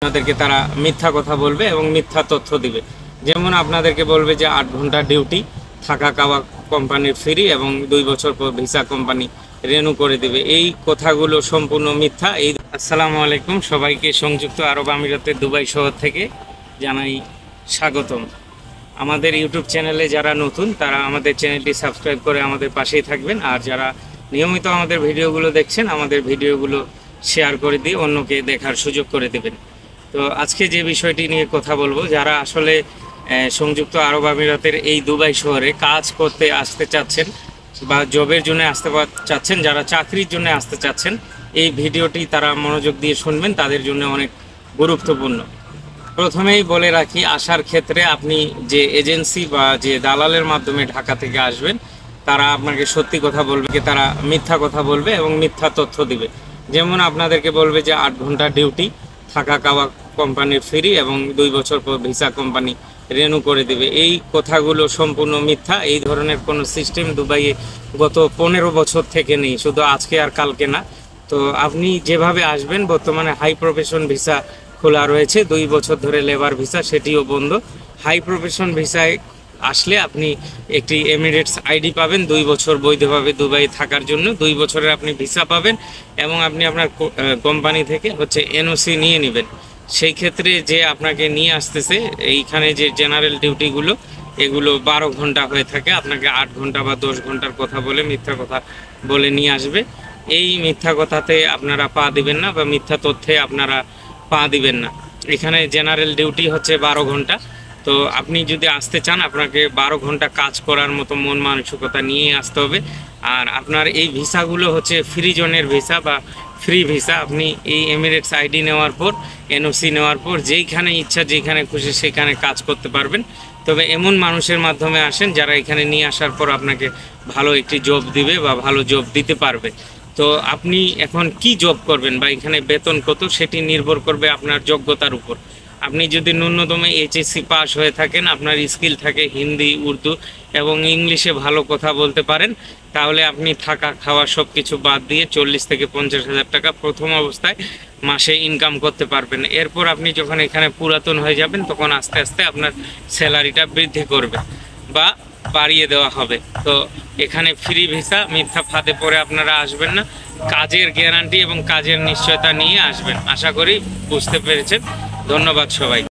আপনাদেরকে তারা মিথ্যা কথা বলবে এবং মিথ্যা তথ্য দিবে। যেমন আপনাদেরকে বলবে যে 8 ঘন্টা ডিউটি, থাকা খাওয়া কোম্পানির ফ্রি এবং 2 বছর পর ভিসা কোম্পানি রেনু করে দিবে। এই কথাগুলো সম্পূর্ণ মিথ্যা। আসসালামু আলাইকুম, সবাইকে সংযুক্ত আরব আমিরাতের দুবাই শহর থেকে জানাই স্বাগতম। আমাদের ইউটিউব চ্যানেলে যারা নতুন তারা আমাদের চ্যানেলটি সাবস্ক্রাইব করে আমাদের পাশেই থাকবেন, আর যারা নিয়মিত আমাদের ভিডিওগুলো দেখছেন আমাদের ভিডিওগুলো শেয়ার করে দিয়ে অন্যকে দেখার সুযোগ করে দেবেন। তো আজকে যে বিষয়টি নিয়ে কথা বলবো, যারা আসলে সংযুক্ত আরব আমিরাতের এই দুবাই শহরে কাজ করতে আসতে চাচ্ছেন বা জবের জন্য আসতে চাচ্ছেন, যারা চাকরির জন্য আসতে চাচ্ছেন, এই ভিডিওটি তারা মনোযোগ দিয়ে শুনবেন, তাদের জন্য অনেক গুরুত্বপূর্ণ। প্রথমেই বলে রাখি, আসার ক্ষেত্রে আপনি যে এজেন্সি বা যে দালালের মাধ্যমে ঢাকা থেকে আসবেন তারা আপনাকে সত্যি কথা বলবে, তারা মিথ্যা কথা বলবে এবং মিথ্যা তথ্য দিবে। যেমন আপনাদেরকে বলবে যে 8 ঘন্টা ডিউটি, থাকা খাওয়া কোম্পানির ফ্রি এবং 2 বছর পর ভিসা কোম্পানি রেনু করে দেবে। এই কথাগুলো সম্পূর্ণ মিথ্যা। এই ধরনের কোনো সিস্টেম দুবাইয়ে গত 15 বছর থেকে নেই, শুধু আজকে আর কালকে না। তো আপনি যেভাবে আসবেন, বর্তমানে হাই প্রফেশন ভিসা খোলা রয়েছে, 2 বছর ধরে লেবার ভিসা সেটিও বন্ধ। হাই প্রফেশন ভিসায় আসলে আপনি একটি এমিরেটস আইডি পাবেন, 2 বছর বৈধভাবে দুবাই থাকার জন্য 2 বছরের আপনি ভিসা পাবেন এবং আপনি আপনার কোম্পানি থেকে এনওসি নিয়ে নেবেন। সেই ক্ষেত্রে যে আপনাকে নিয়ে আসতেছে, এইখানে যে জেনারেল ডিউটিগুলো এগুলো 12 ঘন্টা হয়ে থাকে, আপনাকে 8 ঘন্টা বা 10 ঘন্টার কথা বলে মিথ্যা কথা বলে নিয়ে আসবে। এই মিথ্যা কথাতে আপনারা পা দিবেন না বা মিথ্যা তথ্যে আপনারা পা দিবেন না। এখানে জেনারেল ডিউটি হচ্ছে 12 ঘন্টা। তো আপনি যদি আসতে চান আপনাকে 12 ঘন্টা কাজ করার মতো মন মানসিকতা নিয়ে আসতে হবে। আর আপনার এই ভিসাগুলো হচ্ছে ফ্রি জোনের ভিসা বা ফ্রি ভিসা। আপনি এই এমিরেটস আইডি নেওয়ার পর, এনওসি নেওয়ার পর যেইখানে ইচ্ছা যেখানে খুশি সেখানে কাজ করতে পারবেন। তবে এমন মানুষের মাধ্যমে আসেন যারা এখানে নিয়ে আসার পর আপনাকে ভালো একটি জব দিবে বা ভালো জব দিতে পারবে। তো আপনি এখন কি জব করবেন বা এখানে বেতন কত, সেটি নির্ভর করবে আপনার যোগ্যতার উপর। আপনি যদি ন্যূনতম এইচএসসি পাস হয়ে থাকেন, আপনার স্কিল থাকে হিন্দি, উর্দু এবং ইংলিশে ভালো কথা বলতে পারেন, তাহলে আপনি থাকা খাওয়া সব কিছু বাদ দিয়ে 40 থেকে 50 হাজার টাকা প্রথম অবস্থায় মাসে ইনকাম করতে পারবেন। এরপর আপনি যখন এখানে পুরাতন হয়ে যাবেন তখন আস্তে আস্তে আপনার স্যালারিটা বৃদ্ধি করবে বা বাড়িয়ে দেওয়া হবে। তো এখানে ফ্রি ভিসা, মিথ্যা ফাঁদে পড়ে আপনারা আসবেন না। কাজের গ্যারান্টি এবং কাজের নিশ্চয়তা নিয়ে আসবেন। আশা করি বুঝতে পেরেছেন। ধন্যবাদ সবাই।